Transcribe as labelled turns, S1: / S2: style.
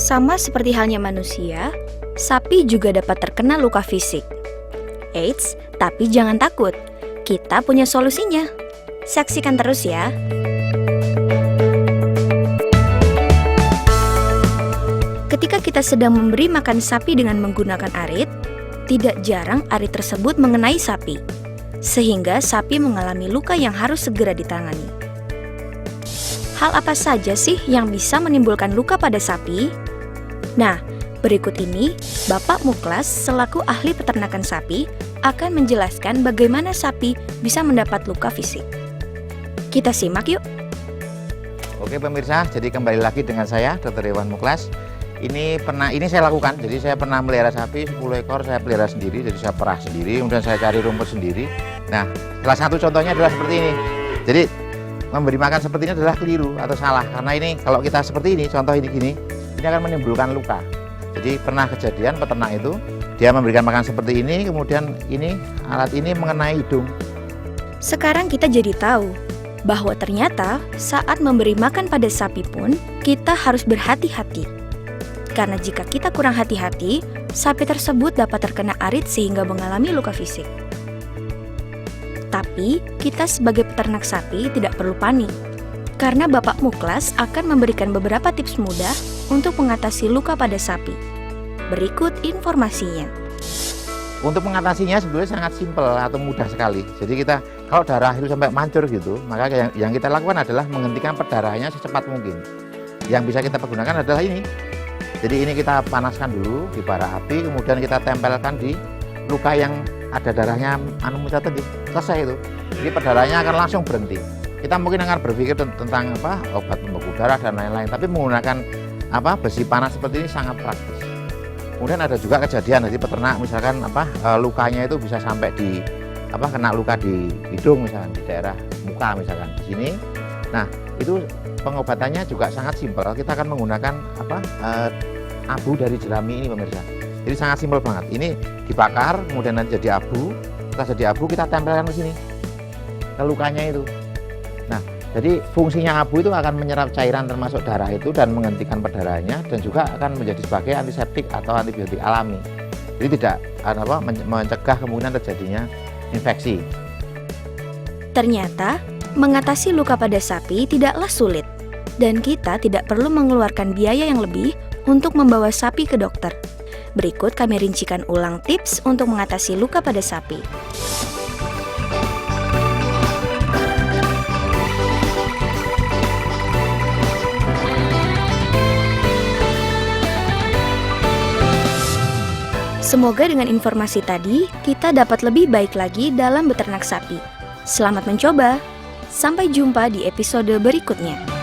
S1: Sama seperti halnya manusia, sapi juga dapat terkena luka fisik. Eits, tapi jangan takut, kita punya solusinya. Saksikan terus ya. Ketika kita sedang memberi makan sapi dengan menggunakan arit, tidak jarang arit tersebut mengenai sapi, sehingga sapi mengalami luka yang harus segera ditangani. Hal apa saja sih yang bisa menimbulkan luka pada sapi? Nah, berikut ini Bapak Muklas selaku ahli peternakan sapi akan menjelaskan bagaimana sapi bisa mendapat luka fisik. Kita simak yuk.
S2: Oke pemirsa, jadi kembali lagi dengan saya Dr. Iwan Muklas. Ini saya lakukan, jadi saya pernah melihara sapi 10 ekor, saya pelihara sendiri, jadi saya perah sendiri, kemudian saya cari rumput sendiri. Nah, salah satu contohnya adalah seperti ini. Jadi memberi makan seperti ini adalah keliru atau salah, karena ini kalau kita seperti ini, contoh ini gini, ini akan menimbulkan luka. Jadi pernah kejadian peternak itu dia memberikan makan seperti ini, kemudian alat ini mengenai hidung.
S1: Sekarang kita jadi tahu bahwa ternyata saat memberi makan pada sapi pun kita harus berhati-hati. Karena jika kita kurang hati-hati, sapi tersebut dapat terkena arit sehingga mengalami luka fisik. Tapi kita sebagai peternak sapi tidak perlu panik, karena Bapak Muklas akan memberikan beberapa tips mudah untuk mengatasi luka pada sapi. Berikut informasinya.
S2: Untuk mengatasinya sebenarnya sangat simpel atau mudah sekali. Jadi kita kalau darah itu sampai mancur gitu, maka yang kita lakukan adalah menghentikan perdarahannya secepat mungkin. Yang bisa kita pergunakan adalah ini. Jadi ini kita panaskan dulu di bara api, kemudian kita tempelkan di luka yang ada darahnya tadi. Selesai itu. Jadi perdarahannya akan langsung berhenti. Kita mungkin akan berpikir tentang obat pembeku darah dan lain-lain, tapi menggunakan besi panas seperti ini sangat praktis. Kemudian ada juga kejadian dari peternak misalkan lukanya itu bisa sampai di kena luka di hidung misalkan, di daerah muka misalkan di sini. Nah, itu pengobatannya juga sangat simpel. Kita akan menggunakan abu dari jerami ini pemirsa. Jadi sangat simpel banget. Ini dibakar kemudian nanti jadi abu. Setelah jadi abu kita tempelkan ke sini, ke lukanya itu. Nah, jadi fungsinya abu itu akan menyerap cairan termasuk darah itu dan menghentikan perdarahannya, dan juga akan menjadi sebagai antiseptik atau antibiotik alami. Jadi tidak mencegah kemungkinan terjadinya infeksi.
S1: Ternyata mengatasi luka pada sapi tidaklah sulit, dan kita tidak perlu mengeluarkan biaya yang lebih untuk membawa sapi ke dokter. Berikut kami rincikan ulang tips untuk mengatasi luka pada sapi. Semoga dengan informasi tadi, kita dapat lebih baik lagi dalam beternak sapi. Selamat mencoba! Sampai jumpa di episode berikutnya.